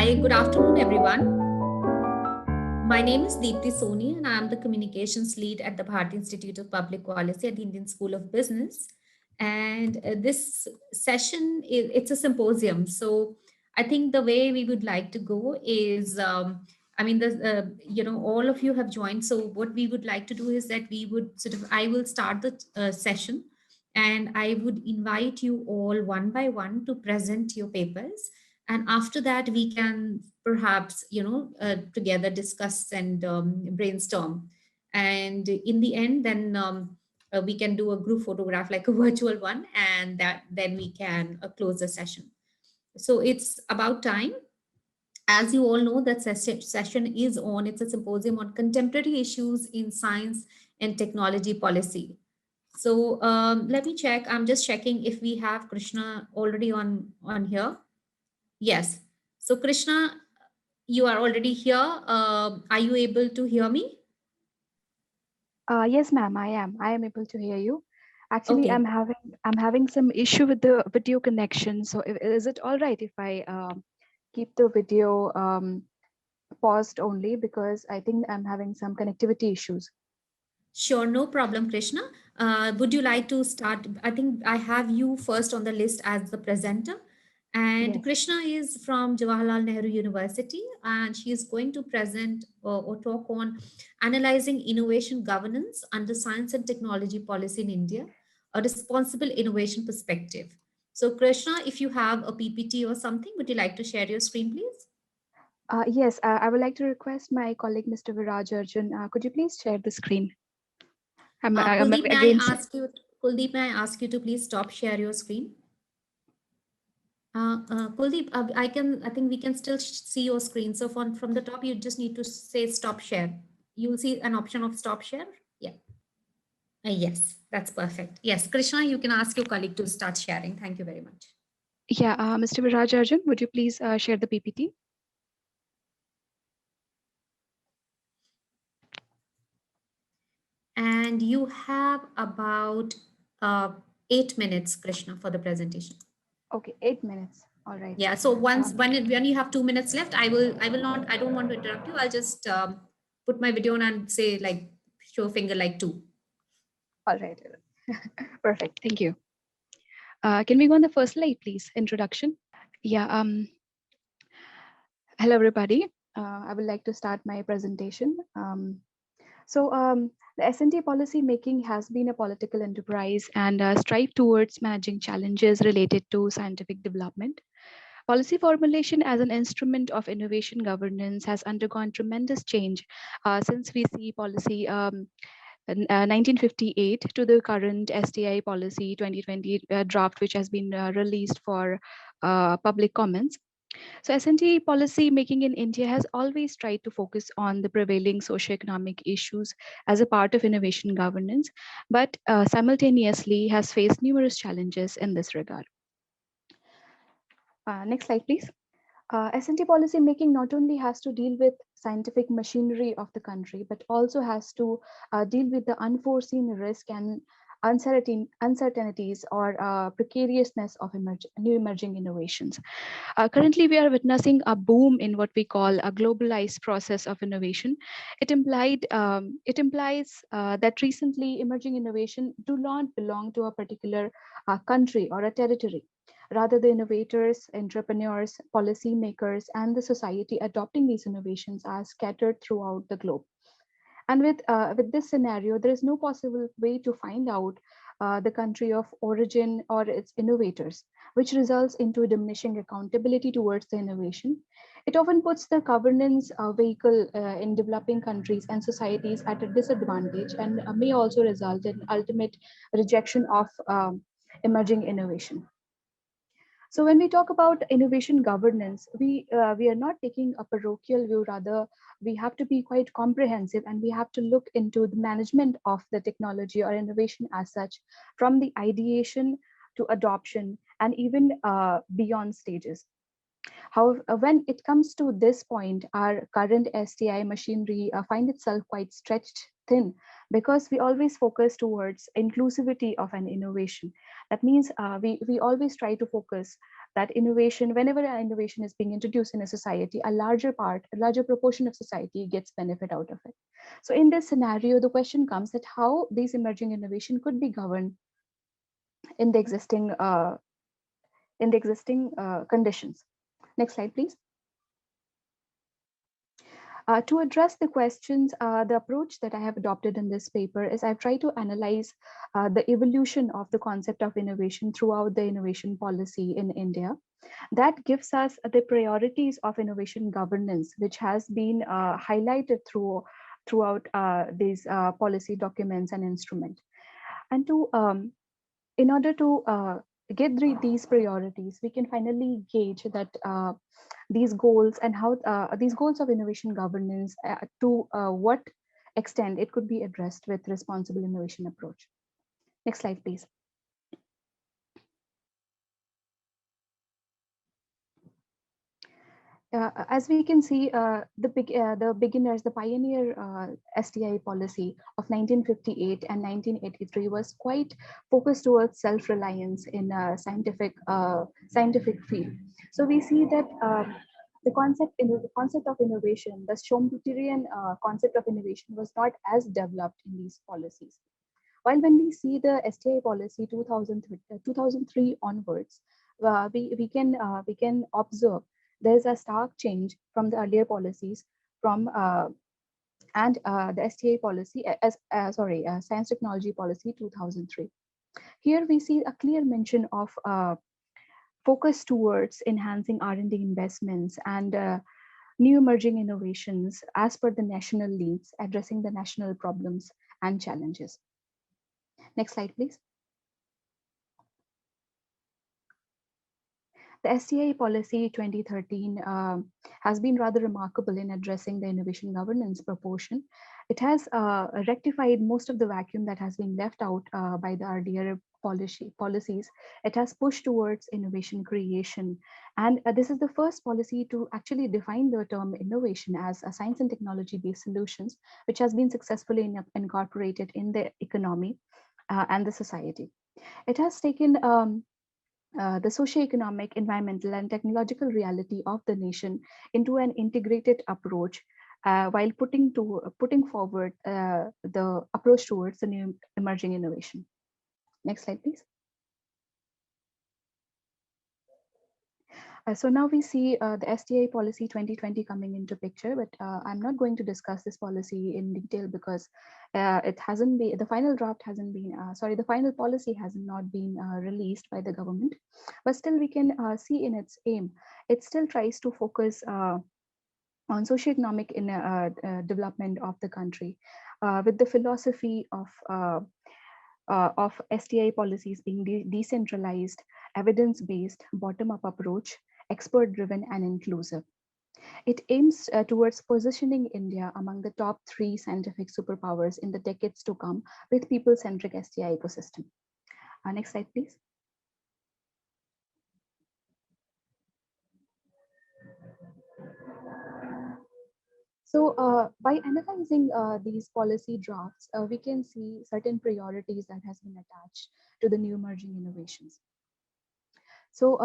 Hi, good afternoon, everyone. My name is Deepthi Soni, and I am the communications lead at the Bharati Institute of Public Policy at the Indian School of Business. And this session it's a symposium. So I think the way we would like to go is, all of you have joined. So what we would like to do is that I will start the session, and I would invite you all one by one to present your papers, and after that we can perhaps together discuss and brainstorm, and in the end then we can do a group photograph like a virtual one, and that then we can close the session. So it's about time. As you all know, that session is on, it's a symposium on contemporary issues in science and technology policy. So let me check, I'm just checking if we have Krishna already on here. Yes. So Krishna, you are already here. Are you able to hear me? Yes, ma'am, I am. I am able to hear you. Actually, Okay. I'm having some issue with the video connection. So, is it all right if I keep the video paused only, because I think I'm having some connectivity issues? Sure, no problem, Krishna. Would you like to start? I think I have you first on the list as the presenter. And Yes. Krishna is from Jawaharlal Nehru University, and she is going to present or talk on analyzing innovation governance under science and technology policy in India, a responsible innovation perspective. So, Krishna, if you have a PPT or something, would you like to share your screen, please? Yes, I would like to request my colleague, Mr. Viraj Arjun. Could you please share the screen? I'm Kuldeep, may I again. ask you? Kuldeep, may I ask you to please stop share your screen? Kuldeep, I think we can still see your screen. So from the top, you just need to say stop share. You'll see an option of stop share. Yeah. Yes, that's perfect. Yes, Krishna, you can ask your colleague to start sharing. Thank you very much. Yeah, Mr. Viraj Arjun, would you please share the PPT? And you have about 8 minutes, Krishna, for the presentation. Okay, 8 minutes. All right. Yeah. So when you have 2 minutes left, I don't want to interrupt you. I'll just put my video on and say like show finger like two. All right. Perfect. Thank you. Can we go on the first slide, please? Introduction. Yeah. Hello, everybody. I would like to start my presentation. The S&T policy making has been a political enterprise and strive towards managing challenges related to scientific development. Policy formulation as an instrument of innovation governance has undergone tremendous change since we see policy 1958 to the current STI policy 2020 draft, which has been released for public comments. So S&T policy making in India has always tried to focus on the prevailing socioeconomic issues as a part of innovation governance, but simultaneously has faced numerous challenges in this regard. Next slide, please. S&T policy making not only has to deal with scientific machinery of the country, but also has to deal with the unforeseen risk and uncertainties or precariousness of new emerging innovations. Currently, we are witnessing a boom in what we call a globalized process of innovation. It implies that recently emerging innovation do not belong to a particular country or a territory. Rather, the innovators, entrepreneurs, policymakers, and the society adopting these innovations are scattered throughout the globe. And with this scenario, there is no possible way to find out the country of origin or its innovators, which results into diminishing accountability towards the innovation. It often puts the governance vehicle in developing countries and societies at a disadvantage, and may also result in ultimate rejection of emerging innovation. So when we talk about innovation governance, we are not taking a parochial view. Rather, we have to be quite comprehensive, and we have to look into the management of the technology or innovation as such, from the ideation to adoption and even beyond stages. However, when it comes to this point, our current STI machinery find itself quite stretched thin because we always focus towards inclusivity of an innovation. That means we always try to focus that innovation, whenever an innovation is being introduced in a society, a larger proportion of society gets benefit out of it. So in this scenario, the question comes that how these emerging innovation could be governed in the existing conditions. Next slide, please. To address the questions, the approach that I have adopted in this paper is I've tried to analyze the evolution of the concept of innovation throughout the innovation policy in India. That gives us the priorities of innovation governance, which has been highlighted throughout these policy documents and instruments. And in order to get these priorities, we can finally gauge that these goals and how these goals of innovation governance to what extent it could be addressed with responsible innovation approach. Next slide, please. As we can see, the beginners, the pioneer STI policy of 1958 and 1983 was quite focused towards self-reliance in a scientific field. So we see that the concept of innovation, the Schumpeterian concept of innovation, was not as developed in these policies. While when we see the STI policy 2003 onwards, we can observe there's a stark change from the earlier policies from and the STA policy as science technology policy 2003. Here we see a clear mention of focus towards enhancing R&D investments and new emerging innovations as per the national needs, addressing the national problems and challenges. Next slide, please. The STI policy 2013 has been rather remarkable in addressing the innovation governance proportion. It has rectified most of the vacuum that has been left out by the earlier policies. It has pushed towards innovation creation. And this is the first policy to actually define the term innovation as a science and technology based solutions, which has been successfully incorporated in the economy and the society. It has taken the socio-economic, environmental, and technological reality of the nation into an integrated approach, while putting forward the approach towards the new emerging innovation. Next slide, please. So now we see the STI policy 2020 coming into picture, but I'm not going to discuss this policy in detail because it hasn't been, the final draft hasn't been, the final policy has not been released by the government, but still we can see in its aim, it still tries to focus on socioeconomic development of the country with the philosophy of STI policies being decentralized, evidence-based, bottom-up approach, expert-driven and inclusive. It aims towards positioning India among the top 3 scientific superpowers in the decades to come with people-centric STI ecosystem. Next slide, please. So by analyzing these policy drafts, we can see certain priorities that has been attached to the new emerging innovations. So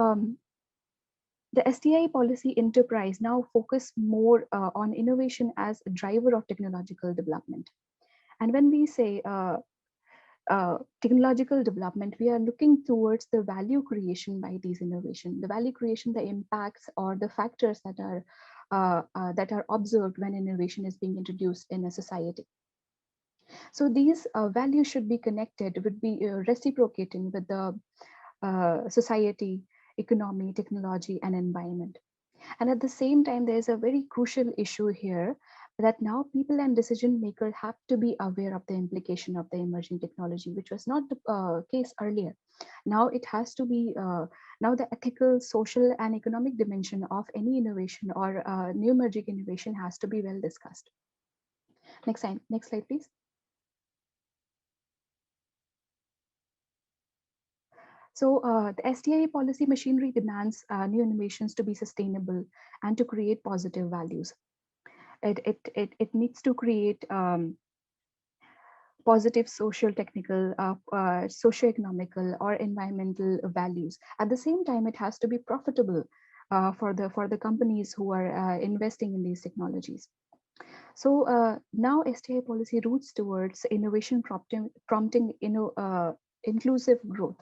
the STI policy enterprise now focus more on innovation as a driver of technological development. And when we say technological development, we are looking towards the value creation by these innovation, the value creation, the impacts or the factors that are observed when innovation is being introduced in a society. So these values should be connected, would be reciprocating with the society, economy, technology, and environment. And at the same time, there's a very crucial issue here that now people and decision makers have to be aware of the implication of the emerging technology, which was not the case earlier. Now it has to be, now the ethical, social, and economic dimension of any innovation or new emerging innovation has to be well discussed. Next slide, please. So the STI policy machinery demands new innovations to be sustainable and to create positive values. It needs to create positive social, technical, socio-economical, or environmental values. At the same time, it has to be profitable for the companies who are investing in these technologies. So now STI policy routes towards innovation prompting inclusive growth,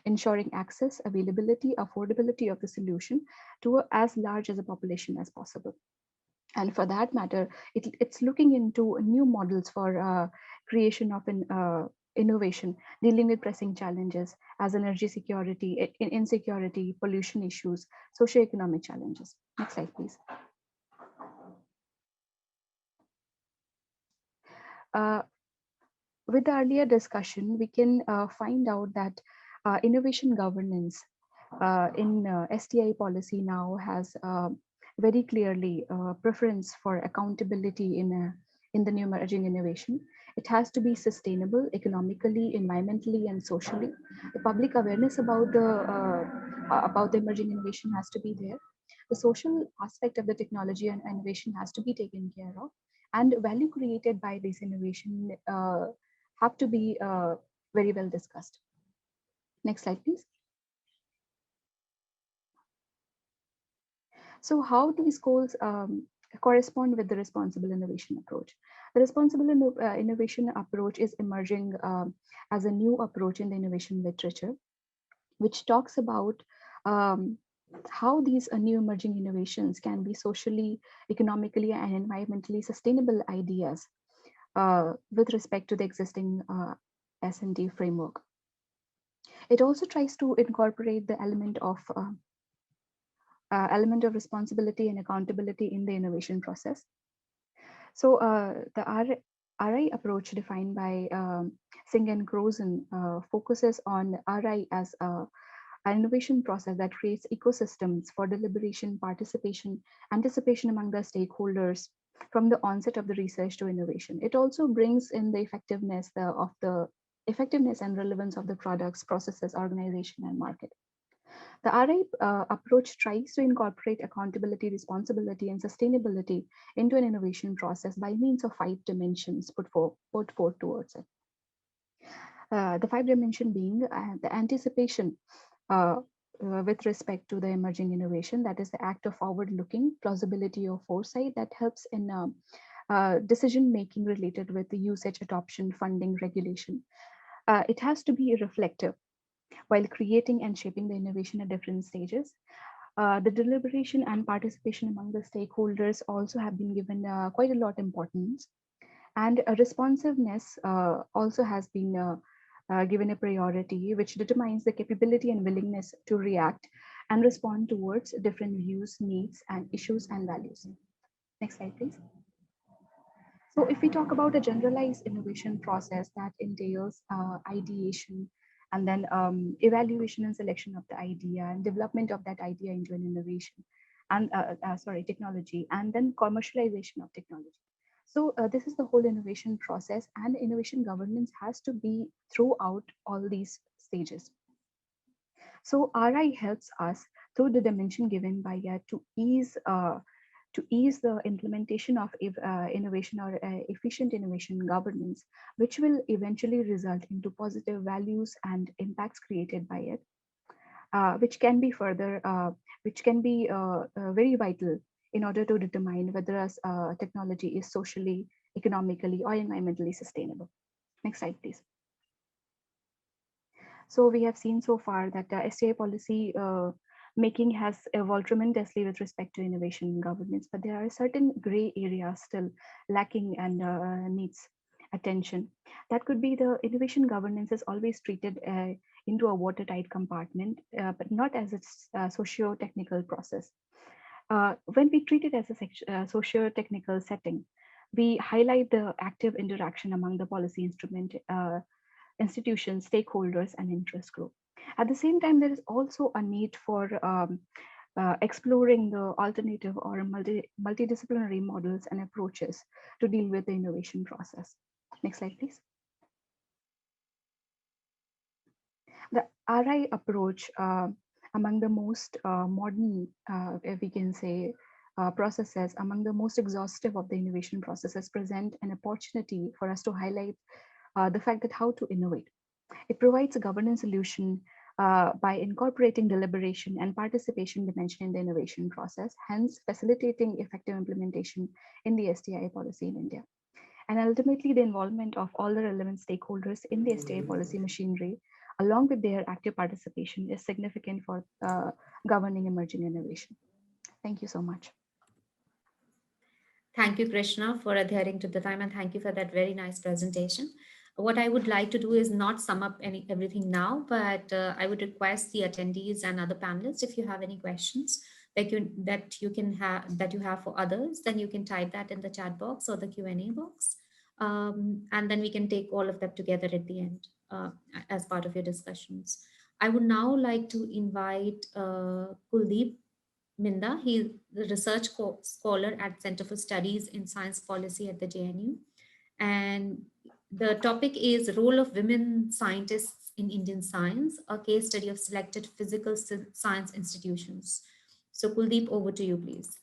ensuring access, availability, affordability of the solution to as large as a population as possible. And for that matter, it's looking into new models for creation of an innovation, dealing with pressing challenges as energy security, insecurity, pollution issues, socioeconomic challenges. Next slide, please. Uh, with the earlier discussion, we can find out that innovation governance in STI policy now has very clearly preference for accountability in the new emerging innovation. It has to be sustainable economically, environmentally, and socially. The public awareness about the emerging innovation has to be there. The social aspect of the technology and innovation has to be taken care of, and value created by this innovation have to be very well discussed. Next slide, please. So how these goals correspond with the responsible innovation approach? The responsible innovation approach is emerging as a new approach in the innovation literature, which talks about um, how these new emerging innovations can be socially, economically, and environmentally sustainable ideas with respect to the existing S&D framework. It also tries to incorporate the element of responsibility and accountability in the innovation process. So the RI approach defined by Singh and Crozen focuses on RI as an innovation process that creates ecosystems for deliberation, participation, anticipation among the stakeholders from the onset of the research to innovation. It also brings in the effectiveness and relevance of the products, processes, organization, and market. The RI approach tries to incorporate accountability, responsibility, and sustainability into an innovation process by means of 5 dimensions put forth towards it. The 5 dimension being the anticipation with respect to the emerging innovation, that is the act of forward-looking plausibility or foresight that helps in decision making related with the usage, adoption, funding, regulation. It has to be reflective while creating and shaping the innovation at different stages. The deliberation and participation among the stakeholders also have been given quite a lot importance. And responsiveness also has been given a priority, which determines the capability and willingness to react and respond towards different views, needs, and issues and values. Next slide, please. So if we talk about a generalized innovation process that entails ideation and then evaluation and selection of the idea and development of that idea into an innovation and technology, and then commercialization of technology. So this is the whole innovation process, and innovation governance has to be throughout all these stages. So RI helps us through the dimension given by to ease the implementation of innovation or efficient innovation governance, which will eventually result into positive values and impacts created by it, which can be very vital in order to determine whether a technology is socially, economically, or environmentally sustainable. Next slide, please. So we have seen so far that STI policy making has evolved tremendously with respect to innovation governance, but there are certain gray areas still lacking and needs attention. That could be the innovation governance is always treated into a watertight compartment, but not as its socio-technical process. When we treat it as a socio-technical setting, we highlight the active interaction among the policy institutions, stakeholders, and interest group. At the same time, there is also a need for exploring the alternative or multidisciplinary models and approaches to deal with the innovation process. Next slide, please. The RI approach, among the most modern, if we can say, processes, among the most exhaustive of the innovation processes, present an opportunity for us to highlight the fact that how to innovate. It provides a governance solution by incorporating deliberation and participation dimension in the innovation process, hence facilitating effective implementation in the STI policy in India. And ultimately, the involvement of all the relevant stakeholders in the STI policy machinery, along with their active participation, is significant for governing emerging innovation. Thank you so much. Thank you, Krishna, for adhering to the time, and thank you for that very nice presentation. What I would like to do is not sum up everything now, but I would request the attendees and other panelists, if you have any questions that you have for others, then you can type that in the chat box or the Q&A box, and then we can take all of that together at the end as part of your discussions. I would now like to invite Kuldeep Minda. He is the research scholar at Center for Studies in Science Policy at the JNU. And the topic is Role of Women Scientists in Indian Science, a case study of selected physical science institutions. So Kuldeep, over to you, please.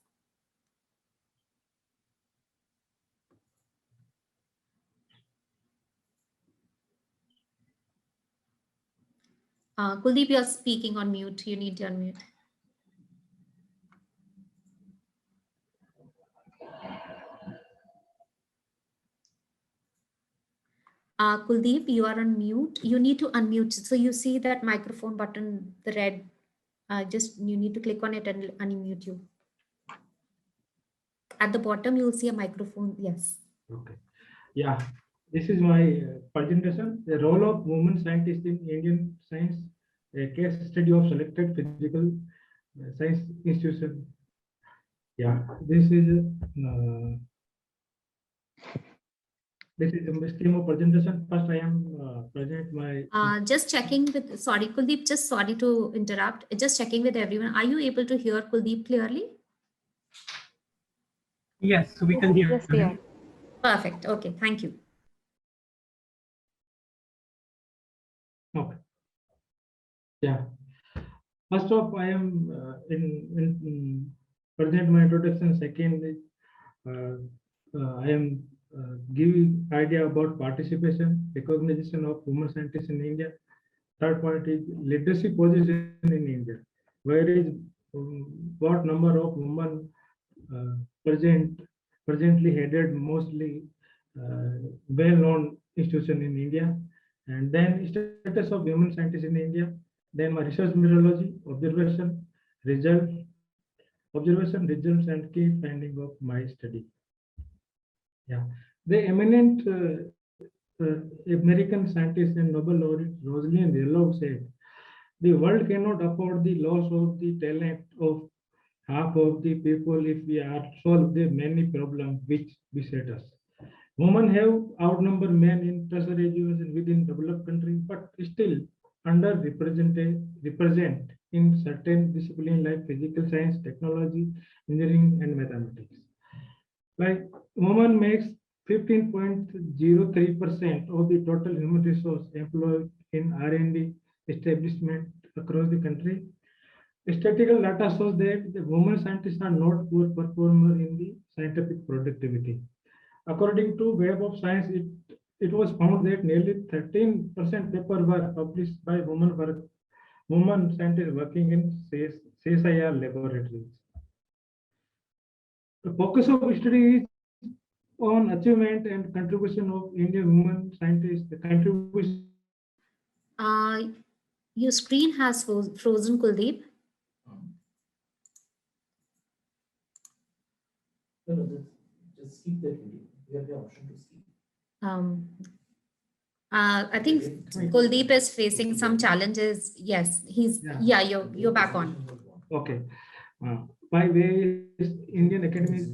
Kuldeep, you're speaking on mute. You need to unmute. Kuldeep, you are on mute. You need to unmute. So you see that microphone button, the red, just you need to click on it and unmute you. At the bottom, you will see a microphone. Yes. Okay. Yeah, this is my presentation. The role of women scientists in Indian science, a case study of selected physical science institution. Yeah, this is the scheme of presentation. First, I am present my. Just checking with, sorry, Kuldeep, just sorry to interrupt. Just checking with everyone. Are you able to hear Kuldeep clearly? Yes, we can hear. Yes, we are. Perfect. Okay, thank you. Okay. Yeah. First off, I am in present my introduction. Second, I am giving idea about participation, recognition of women scientists in India. Third point is leadership position in India. Where is what number of women uh, presently headed mostly well-known institution in India, and then status of women scientists in India. Then my research methodology, observation results, and key finding of my study. Yeah, the eminent American scientist and Nobel laureate Rosalind Yellow said, "The world cannot afford the loss of the talent of half of the people if we are solve the many problems which beset us." Women have outnumbered men in tertiary education within developed countries, but still represent in certain disciplines like physical science, technology, engineering, and mathematics. Like women makes 15.03% of the total human resource employed in R&D establishment across the country. Statistical data shows that the women scientists are not poor performer in the scientific productivity. According to Web of Science, it was found that nearly 13% papers were published by women scientists working in CSIR laboratories. The focus of study is on achievement and contribution of Indian women scientists. The contribution. Your screen has frozen, Kuldeep. No, just skip that video. You have the option to skip. I think Kuldeep is facing some challenges. Yes, you're back on. Okay. By way Indian Academy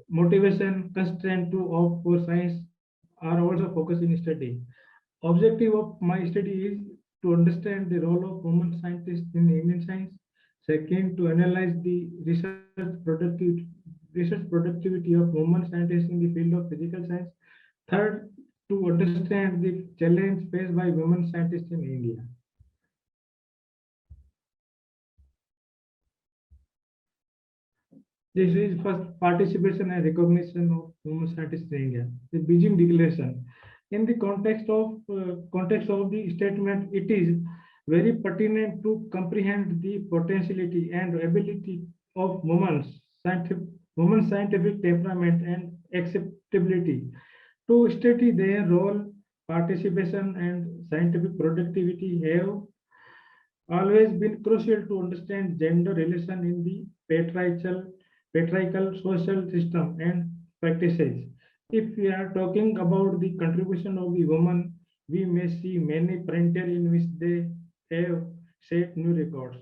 motivation constraint to opt for science are also focused in study. Objective of my study is to understand the role of women scientists in Indian science. Second, to analyze the research productivity of women scientists in the field of physical science. Third, to understand the challenge faced by women scientists in India. This is first participation and recognition of women scientists in India. The Beijing Declaration. In the context of the statement, it is very pertinent to comprehend the potentiality and ability of women's scientific temperament and acceptability to study their role, participation, and scientific productivity have always been crucial to understand gender relation in the patriarchal social system and practices. If we are talking about the contribution of the woman, we may see many frontiers in which they have set new records.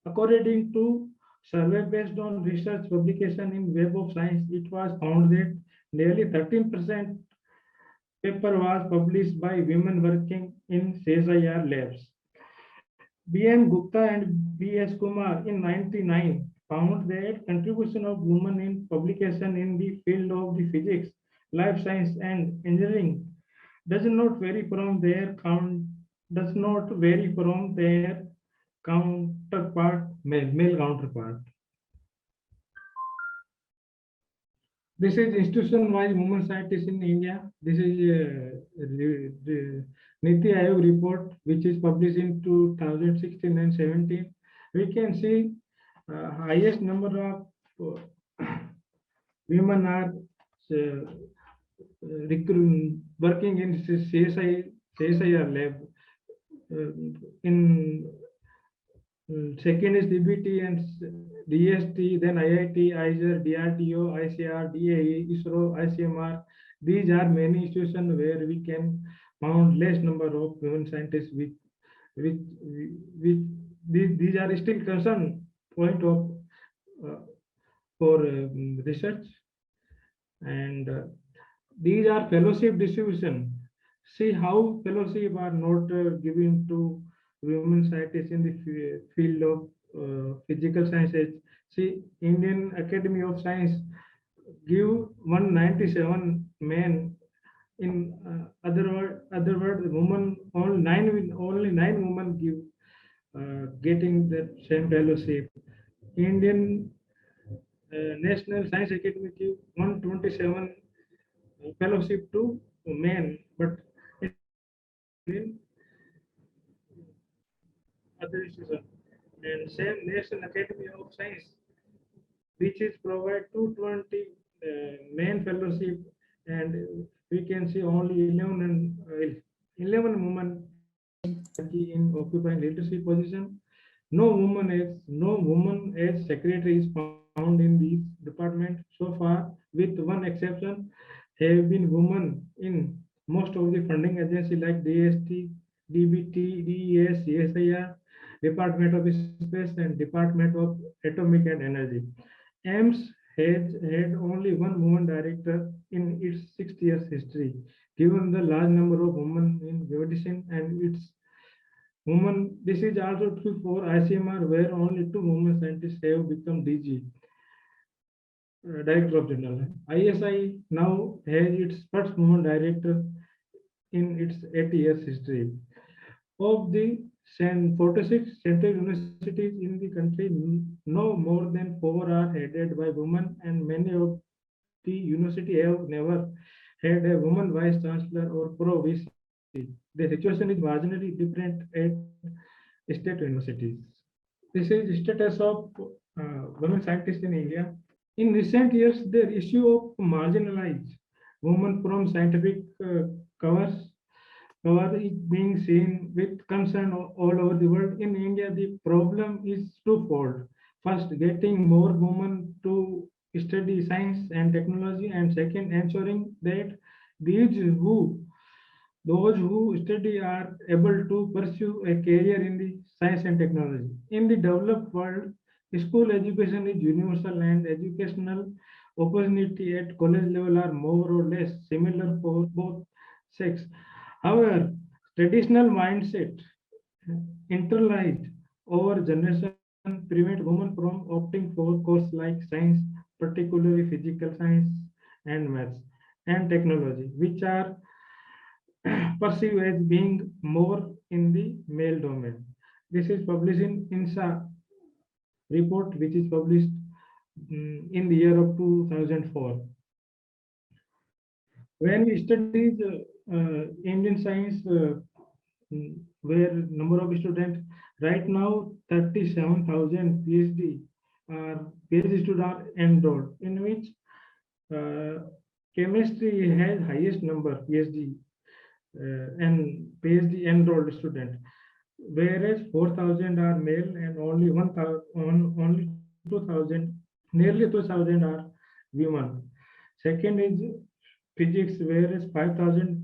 According to survey based on research publication in Web of Science, it was found that nearly 13% paper was published by women working in CSIR labs. B.M. Gupta and B.S. Kumar in 1999 found that contribution of women in publication in the field of the physics, life science, and engineering does not vary from their male counterpart. This is institution-wise women scientists in India. This is the Niti Aayog report, which is published in 2016 and 17. We can see highest number of women are working in CSIR lab. In second is DBT and DST, then IIT, ISER, DRDO, ICR, DAE, ISRO, ICMR. These are many institutions where we can found less number of women scientists with, with these are still concern point of uh, for research, and these are fellowship distribution. See how fellowship are not given to women scientists in the field of physical sciences. See, Indian Academy of Science give 197 men. In other word, women only nine women give getting the same fellowship. Indian National Science Academy give 127 fellowship to men, but in other institution. And same National Academy of Science, which is provide 220 main fellowship, and we can see only 11 women in occupying leadership position. No woman as secretary is found in these departments so far, with one exception, have been women in most of the funding agencies like DST, DBT, DES, CSIR, Department of Space, and Department of Atomic and Energy. AIMS has had only one woman director in its 60 years history. Given the large number of women in medicine and its women, this is also true for ICMR, where only two women scientists have become DG, Director of General. ISI now has its first woman director in its 80 years history. Of the 46 central universities in the country, no more than 4 are headed by women, and many of the university have never had a woman vice chancellor or pro VC. The situation is marginally different at state universities. This is status of women scientists in India. In recent years, the issue of marginalized women from scientific covers cover is being seen with concern all over the world. In India, the problem is twofold. First, getting more women to study science and technology, and second, ensuring that these who those who study are able to pursue a career in the science and technology. In the developed world, school education is universal, and educational opportunity at college level are more or less similar for both sex. However, traditional mindset internalized over generation prevent women from opting for courses like science, particularly physical science and maths and technology, which are perceived as being more in the male domain. This is published in INSA report, which is published in the year of 2004. When we studied Indian science, where number of students right now 37,000 PhD students are enrolled, in which chemistry has highest number PhD and PhD enrolled student, whereas 4,000 are male and only 1,000, only 2,000, nearly 2,000 are women. Second is physics, whereas 5,000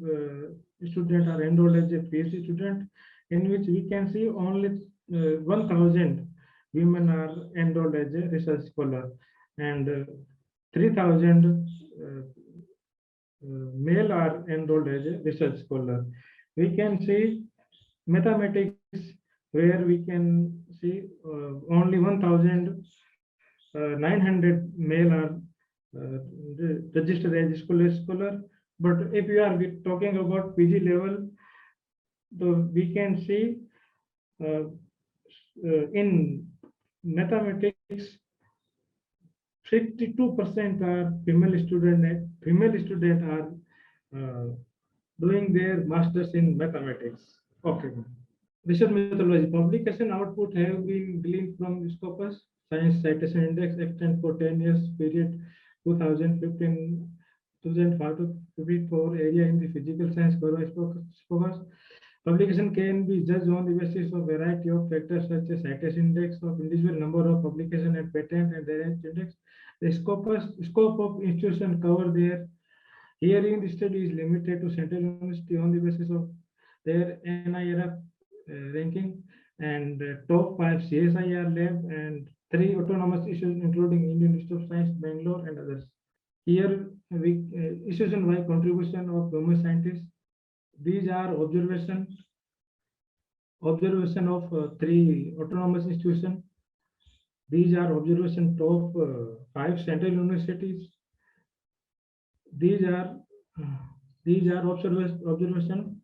students are enrolled as a PhD student, in which we can see only 1,000 women are enrolled as a research scholar, and 3,000 male are enrolled as a research scholar. We can see mathematics, where we can see only 1,900 male are registered as scholar. But if we are talking about PG level, we can see uh, in mathematics 52% are female student are doing their masters in mathematics. Okay. Research methodology. Publication output have been gleaned from Scopus Science Citation Index extend for 10 years period 2015 2005 to 54 area in the physical science focus. Publication can be judged on the basis of variety of factors such as citation index of individual number of publication and patent and their index. The scope of institution cover there. Herein, the study is limited to Central University on the basis of their NIRF ranking and top 5 CSIR lab and 3 autonomous institutions including Indian Institute of Science, Bangalore and others. Here, we institution-wide contribution of women scientists. These are observation of 3 autonomous institutions. These are observation top 5 central universities. These are uh, observation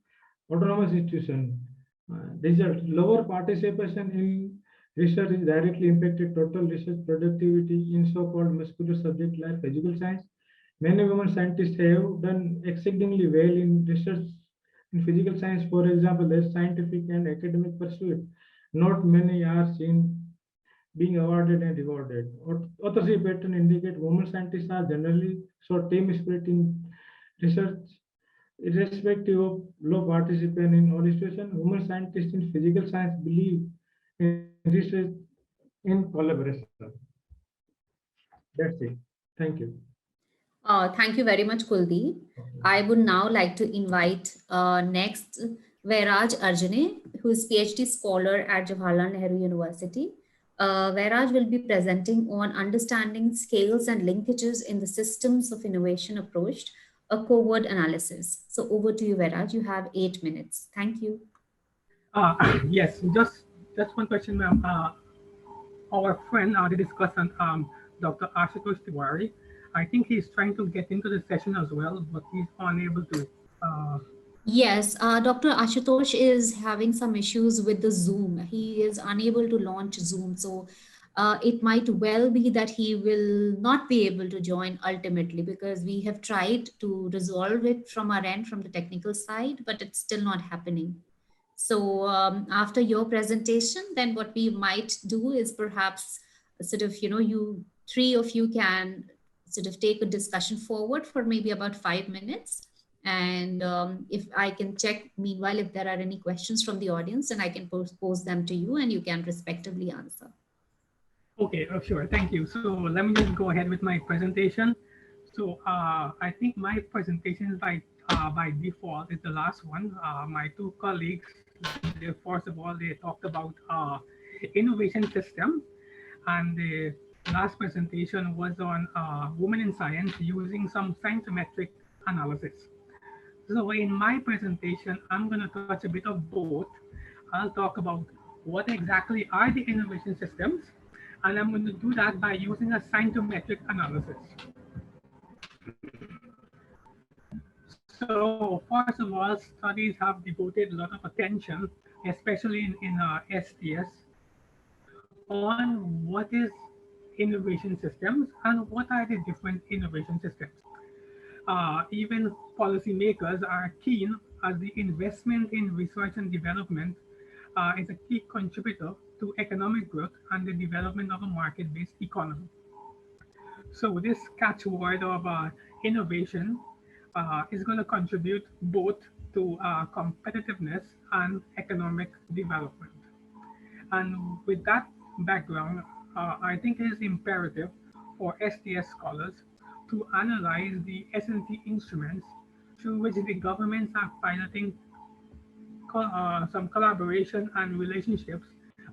autonomous institution. Result: lower participation in research is directly impacted total research productivity in so-called muscular subject like physical science. Many women scientists have done exceedingly well in research in physical science, for example, their scientific and academic pursuit. Not many are seen being awarded and rewarded. Authorship pattern indicate women scientists are generally show team spirit in research, irrespective of low participation in all institutions. Women scientists in physical science believe in research in collaboration. That's it. Thank you. Thank you very much, Kuldeep. I would now like to invite next Vairaj Arjune, who is PhD scholar at Jawaharlal Nehru University. Vairaj will be presenting on understanding scales and linkages in the systems of innovation approach, a cohort analysis. So over to you, Vairaj. You have 8 minutes. Thank you. Yes, just one question, ma'am. Our friend, the discussant, Dr. Ashutosh Tiwari, I think he's trying to get into the session as well, but he's unable to. Uh, Yes, Dr. Ashutosh is having some issues with the Zoom. He is unable to launch Zoom. So it might well be that he will not be able to join ultimately because we have tried to resolve it from our end, from the technical side, but it's still not happening. So after your presentation, then what we might do is perhaps sort of, you three of you can sort of take a discussion forward for maybe about 5 minutes. And if I can check, meanwhile, if there are any questions from the audience, then I can pose them to you and you can respectively answer. okay, sure, thank you. So let me just go ahead with my presentation. So I think my presentation by default is the last one. My two colleagues, first of all, they talked about innovation system, and the last presentation was on women in science using some scientometric analysis. So in my presentation, I'm going to touch a bit of both. I'll talk about what exactly are the innovation systems, and I'm going to do that by using a scientometric analysis. So first of all, studies have devoted a lot of attention, especially in STS, on what is innovation systems and what are the different innovation systems. Even policymakers are keen as the investment in research and development is a key contributor to economic growth and the development of a market-based economy. So this catchword of innovation is going to contribute both to competitiveness and economic development. And with that background, I think it is imperative for STS scholars to analyze the S&T instruments through which the governments are piloting some collaboration and relationships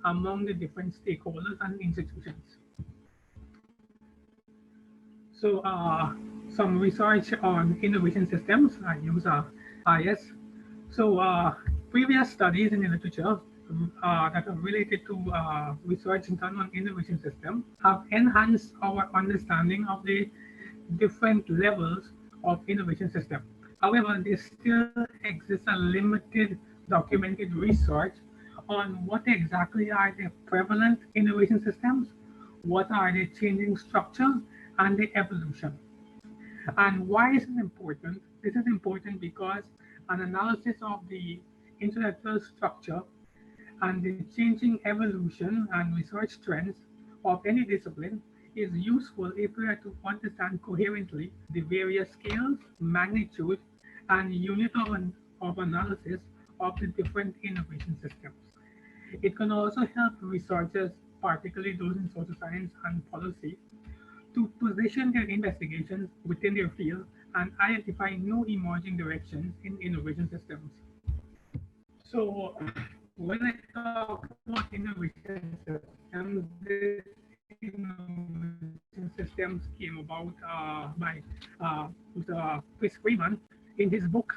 among the different stakeholders and institutions. So some research on innovation systems, I use IS. So previous studies in the literature that are related to research done on innovation system have enhanced our understanding of the different levels of innovation system. However, there still exists a limited documented research on what exactly are the prevalent innovation systems, what are the changing structure, and the evolution. And why is it important? This is important because an analysis of the intellectual structure and the changing evolution and research trends of any discipline is useful if we are to understand coherently the various scales, magnitude, and unit of analysis of the different innovation systems. It can also help researchers, particularly those in social science and policy, to position their investigations within their field and identify new emerging directions in innovation systems. So, when I talk about innovation systems, these innovation systems came about by Chris Freeman in his book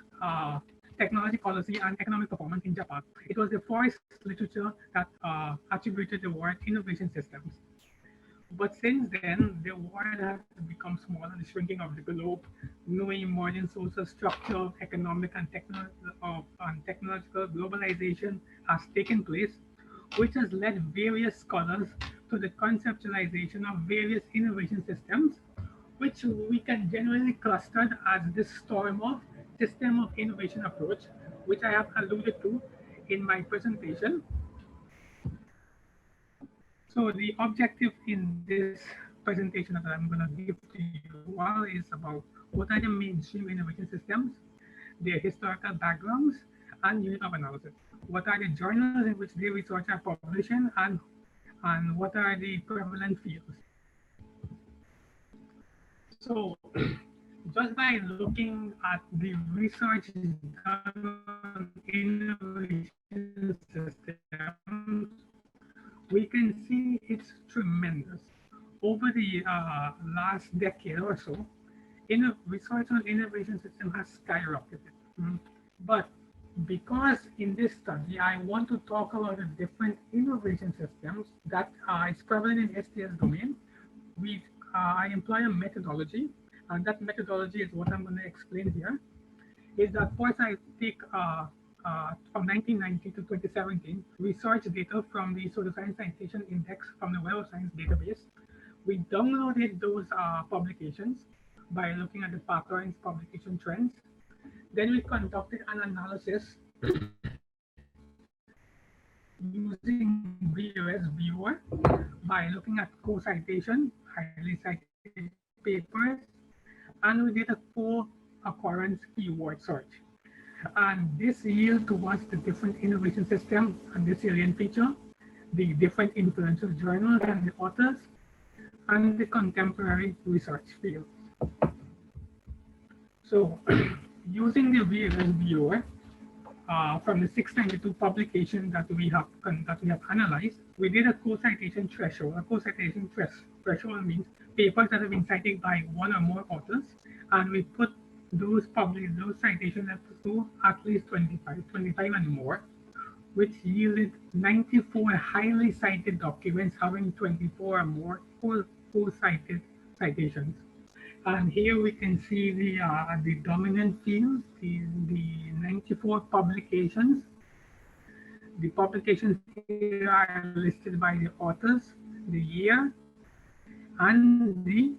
Technology Policy and Economic Performance in Japan. It was the first literature that attributed the word innovation systems. But since then, the world has become smaller, the shrinking of the globe, new emerging social structure, economic and technological globalization has taken place, which has led various scholars to the conceptualization of various innovation systems, which we can generally cluster as this storm of system of innovation approach, which I have alluded to in my presentation. So the objective in this presentation that I'm going to give to you all is about what are the mainstream innovation systems, their historical backgrounds, and unit of analysis. What are the journals in which their research are publishing, and what are the prevalent fields. So just by looking at the research done on innovation systems, we can see it's tremendous. Over the last decade or so, research on innovation system has skyrocketed. But because in this study, I want to talk about the different innovation systems that is prevalent in STS domain, I employ a methodology, and that methodology is what I'm going to explain here. Is that first I take from 1990 to 2017 research data from the Social Science Citation Index from the Web of Science database. We downloaded those publications by looking at the patterns, publication trends. Then we conducted an analysis using VOS viewer by looking at co-citation, highly cited papers, and we did a co-occurrence keyword search. And this yield towards the different innovation systems and the salient feature, the different influential journals and the authors, and the contemporary research fields. So using the VLS viewer from the 692 publication that we have analyzed, we did a co-citation threshold. A co-citation threshold means papers that have been cited by one or more authors, and we put those citations to at least 25 and more, which yielded 94 highly cited documents having 24 or more full-cited citations. And here we can see the dominant fields, the 94 publications. The publications here are listed by the authors, the year, and the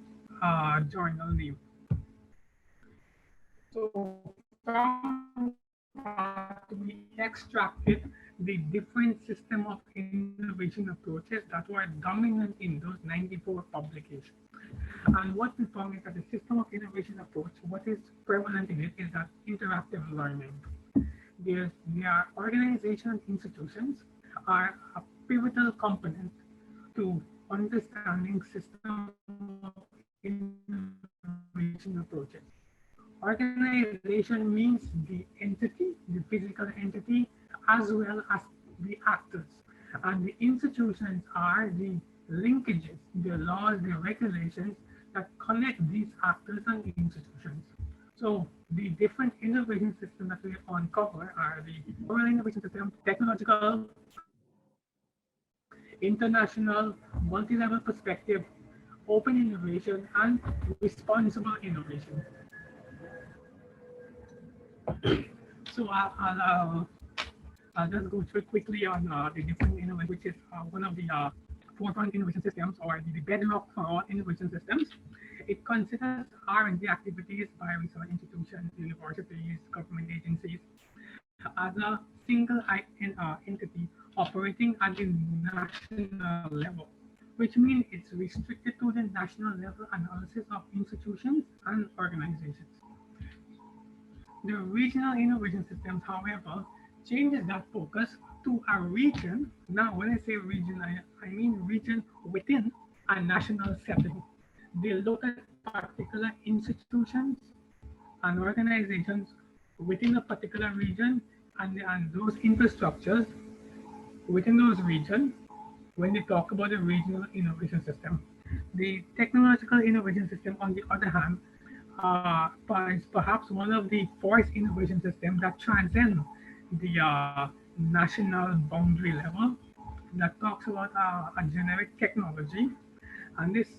journal name. So from that, we extracted the different system of innovation approaches that were dominant in those 94 publications. And what we found is that the system of innovation approach, what is prevalent in it is that interactive learning. There are organizations and institutions are a pivotal component to understanding system of innovation approaches. Organization means the entity, the physical entity, as well as the actors. And the institutions are the linkages, the laws, the regulations that connect these actors and institutions. So the different innovation systems that we uncover are the oral innovation system, technological, international, multi-level perspective, open innovation, and responsible innovation. So I'll just go through quickly on the different innovation, which is one of the forefront innovation systems or the bedrock for all innovation systems. It considers R&D activities by research institutions, universities, government agencies as a single entity operating at the national level, which means it's restricted to the national level analysis of institutions and organizations. The regional innovation systems, however, changes that focus to a region. Now, when I say region, I mean region within a national setting. They look at particular institutions and organizations within a particular region and those infrastructures within those regions when they talk about the regional innovation system. The technological innovation system, on the other hand, is perhaps one of the first innovation systems that transcend the national boundary level, that talks about a generic technology. And this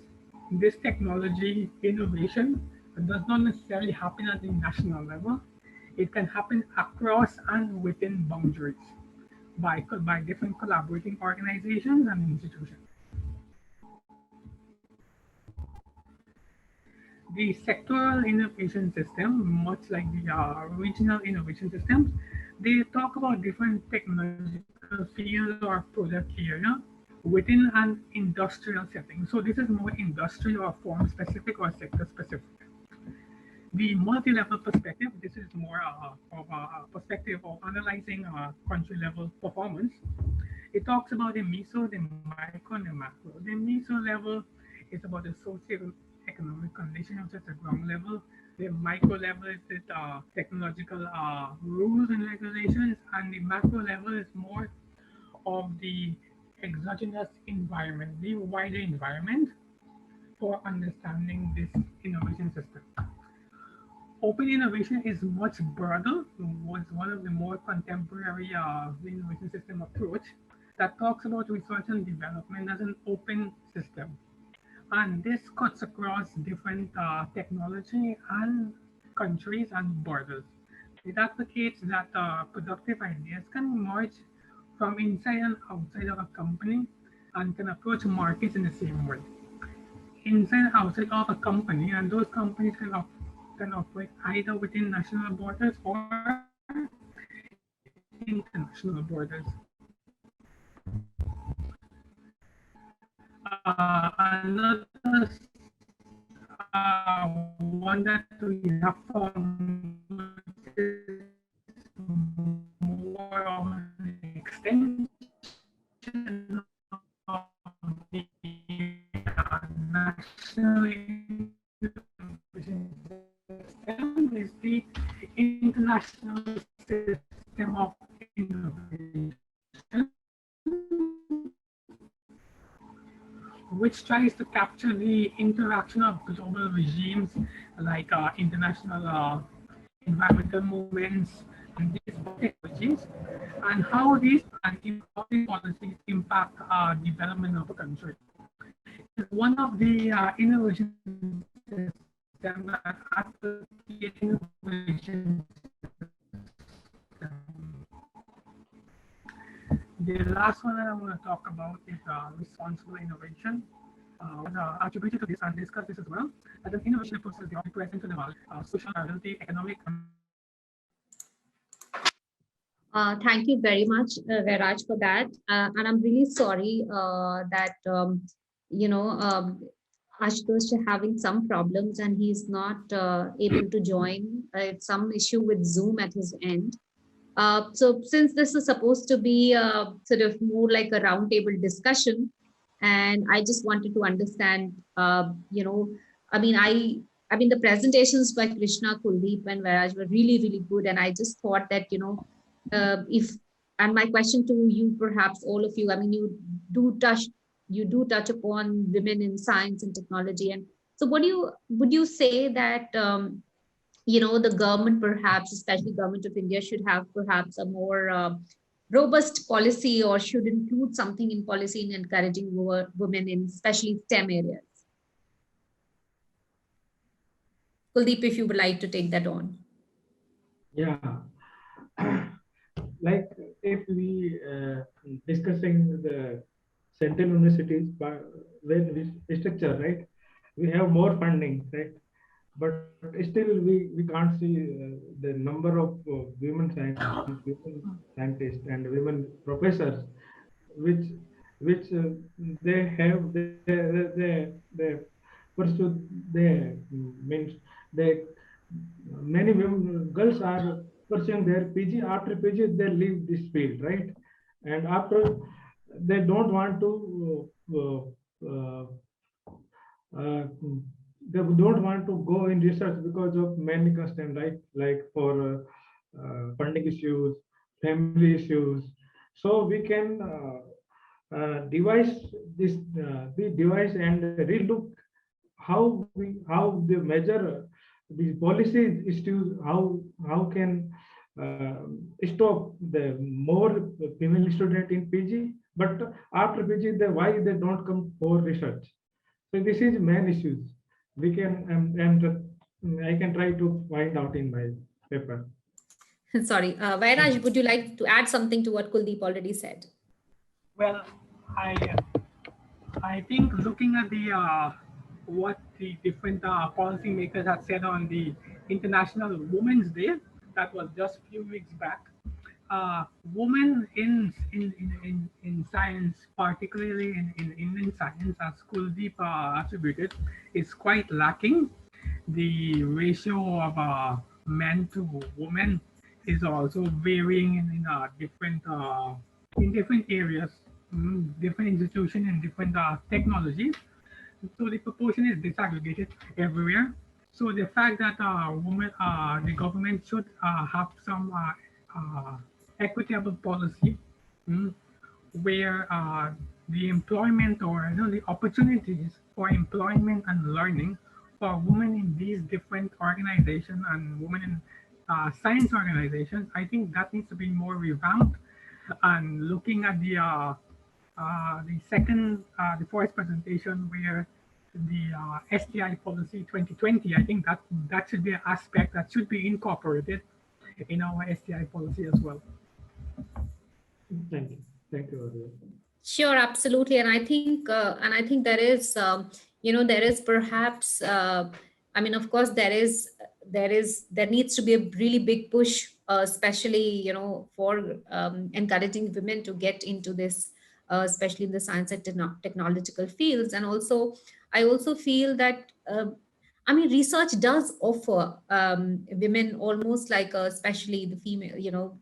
technology innovation does not necessarily happen at the national level. It can happen across and within boundaries by different collaborating organizations and institutions. The sectoral innovation system, much like the regional innovation systems, they talk about different technological field or product area within an industrial setting. So this is more industrial or form specific or sector specific. The multi-level perspective, this is more of a perspective of analyzing country level performance. It talks about the meso, the micro, and the macro. The meso level is about the socio-economic conditions at the ground level. The micro level is the technological rules and regulations, and the macro level is more of the exogenous environment, the wider environment for understanding this innovation system. Open innovation is much broader, was one of the more contemporary innovation system approach that talks about research and development as an open system. And this cuts across different technology and countries and borders. It advocates that productive ideas can emerge from inside and outside of a company and can approach markets in the same way. Inside and outside of a company, and those companies can operate either within national borders or international borders. Another one that we have found, which is more of an extension of the national innovation system, is the international system of innovation, which tries to capture the interaction of global regimes like international environmental movements and these technologies, and how these policies impact development of a country. It's one of the innovation systems that advocate innovation. The last one that I want to talk about is responsible innovation. attributed to this and discussed this as well, as an innovation process the present to the world, social, healthy, economic, and Thank you very much, Viraj, for that. And I'm really sorry that, you know, Ashutosh is having some problems and he's not able to join. It's some issue with Zoom at his end. So since this is supposed to be sort of more like a roundtable discussion, and I just wanted to understand, I mean, the presentations by Krishna, Kuldeep, and Viraj were really, really good, and I just thought that if and my question to you, perhaps all of you, I mean, do touch you do touch upon women in science and technology, and so what do you would you say that the government, perhaps especially government of India, should have perhaps a more robust policy, or should include something in policy in encouraging women in especially STEM areas? Kuldeep, if you would like to take that on. Yeah. Like if we discussing the central universities, but when we structure, right, we have more funding, right, but still we can't see the number of women scientists, women scientists and women professors, which they have they pursue, they means they, many women girls are pursuing their PG. After PG they leave this field, right, and after they don't want to uh, they don't want to go in research because of many constraints, right? Like for funding issues, family issues. So we can devise this, the device and relook how they measure these policies issues, how can stop the more female student in PG, but after PG they why they don't come for research. So this is main issues. We can I can try to find out in my paper. Sorry, Vairaj, would you like to add something to what Kuldeep already said? well, I I think looking at the what the different policymakers have said on the International Women's Day, that was just a few weeks back. Women in science, particularly in Indian science, as Kuldeep attributed, is quite lacking. The ratio of men to women is also varying in different areas, different institutions and different technologies. So the proportion is disaggregated everywhere. So the fact that the government should have some equitable policy, mm, where the employment, or the opportunities for employment and learning for women in these different organizations and women in science organizations, I think that needs to be more revamped. And looking at the fourth presentation, where the STI policy 2020, I think that should be an aspect that should be incorporated in our STI policy as well. Thank you. Thank you, Arvind. Sure, absolutely, and I think there is, there is perhaps, I mean, of course, there needs to be a really big push, especially for encouraging women to get into this, especially in the science and technological fields, and also I also feel that. I mean, research does offer women almost like, especially the female,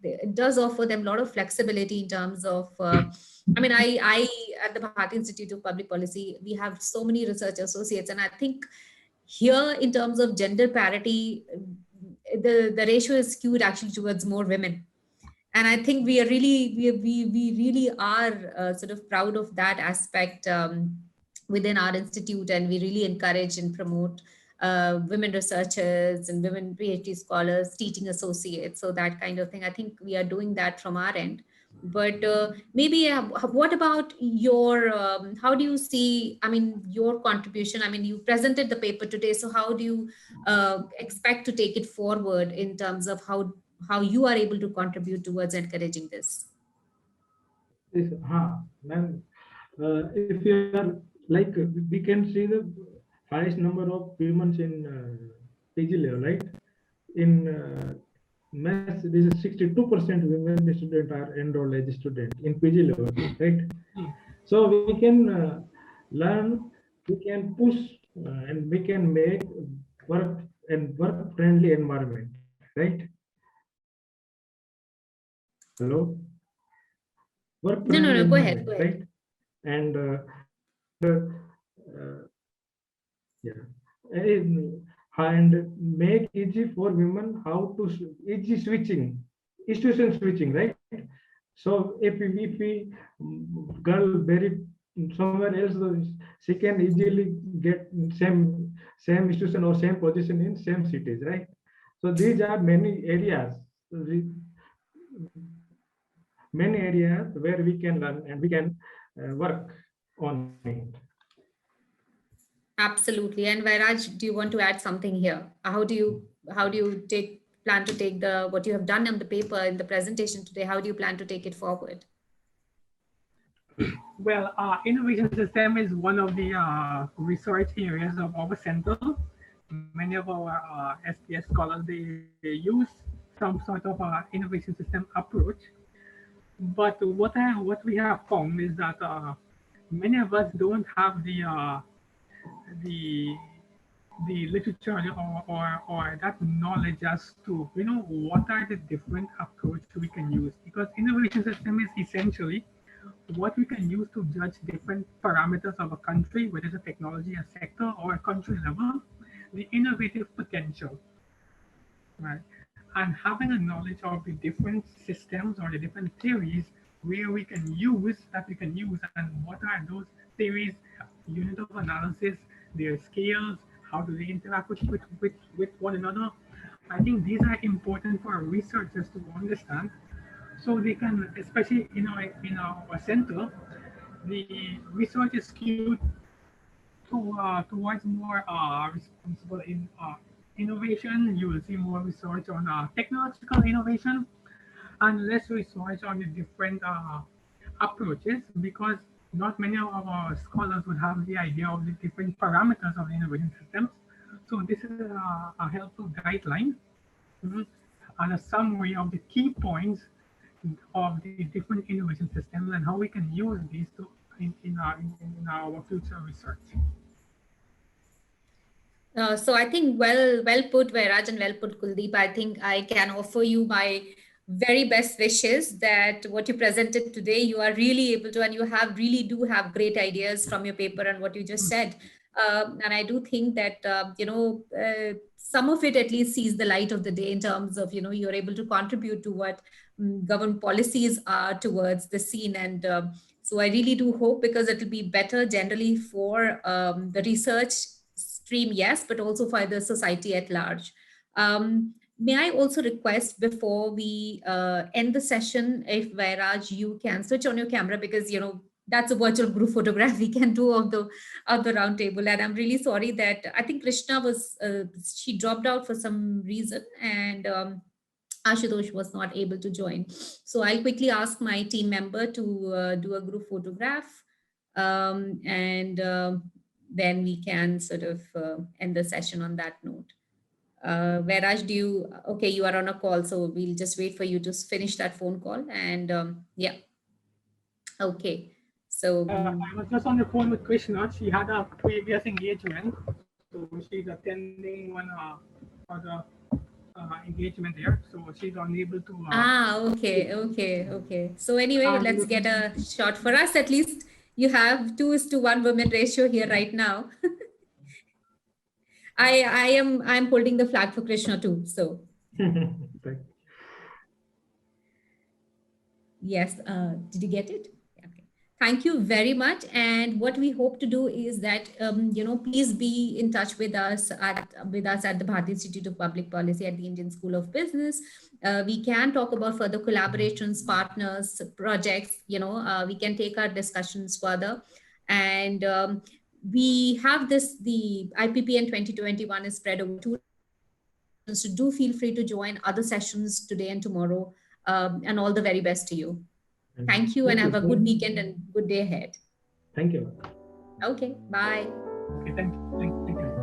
it does offer them a lot of flexibility in terms of. I mean, I at the Bharati Institute of Public Policy, we have so many research associates, and I think here, in terms of gender parity, the ratio is skewed actually towards more women, and I think we are really we really are sort of proud of that aspect within our institute, and we really encourage and promote women researchers and women PhD scholars, teaching associates, so that kind of thing. I think we are doing that from our end. But maybe what about your how do you see, I mean, your contribution? I mean, you presented the paper today, so how do you expect to take it forward in terms of how you are able to contribute towards encouraging this? Ma'am, if you are like we can see the highest number of women in PG level, right? In maths, this is 62% women students are enrolled as a student in PG level, right? So we can learn, we can push, and we can make work and work friendly environment, right? Hello, work No, no, friendly no. Go ahead. environment, Go ahead. right? And yeah, and make easy for women how to easy switching, institution switching, right? So if we girl buried somewhere else, she can easily get same institution or same position in same cities, right? So these are many areas where we can learn and we can work on it. Absolutely. And Vairaj, do you want to add something here? How do you plan to take the what you have done on the paper in the presentation today? How do you plan to take it forward? Well, innovation system is one of the research areas of our center. Many of our SPS scholars, they use some sort of innovation system approach. But what we have found is that many of us don't have the the literature or that knowledge as to what are the different approach we can use, because innovation system is essentially what we can use to judge different parameters of a country, whether it's a technology, a sector, or a country level, the innovative potential, right? And having a knowledge of the different systems or the different theories where we can use, and what are those theories, unit of analysis, their scales, how do they interact with one another. I think these are important for researchers to understand, so they can, especially in our center, the research is skewed towards more responsible innovation. You will see more research on technological innovation and less research on the different approaches, because not many of our scholars would have the idea of the different parameters of the innovation systems. So this is a helpful guideline, mhm, and a summary of the key points of the different innovation systems and how we can use these to in our future research. So I think well put, Vairaj, and well put, Kuldeep. I think I can offer you my very best wishes that what you presented today, you are really able to, and you have really do have great ideas from your paper and what you just said. And I do think that some of it at least sees the light of the day in terms of you're able to contribute to what government policies are towards the scene. And so I really do hope, because it will be better generally for the research stream, yes, but also for the society at large. May I also request, before we end the session, if Vairaj, you can switch on your camera, because that's a virtual group photograph we can do of the round table. And I'm really sorry that I think Krishna was she dropped out for some reason, and Ashutosh was not able to join. So I'll quickly ask my team member to do a group photograph, and then we can sort of end the session on that note. Vairaj, okay, you are on a call, so we'll just wait for you to finish that phone call. And yeah, okay. So, I was just on the phone with Krishna. She had a previous engagement, so she's attending one other engagement there. So she's unable to. okay. So anyway, And let's get a shot for us. At least you have 2:1 women ratio here right now. I'm holding the flag for Krishna too. So yes, did you get it? Okay. Thank you very much. And what we hope to do is that please be in touch with us at the Bharati Institute of Public Policy at the Indian School of Business. We can talk about further collaborations, partners, projects. We can take our discussions further. And we have the IPPN 2021 is spread over 2 sessions. So do feel free to join other sessions today and tomorrow. And all the very best to you. Thank you, and have a good weekend and good day ahead. Thank you. Okay, bye. Okay, thank you. Thank you.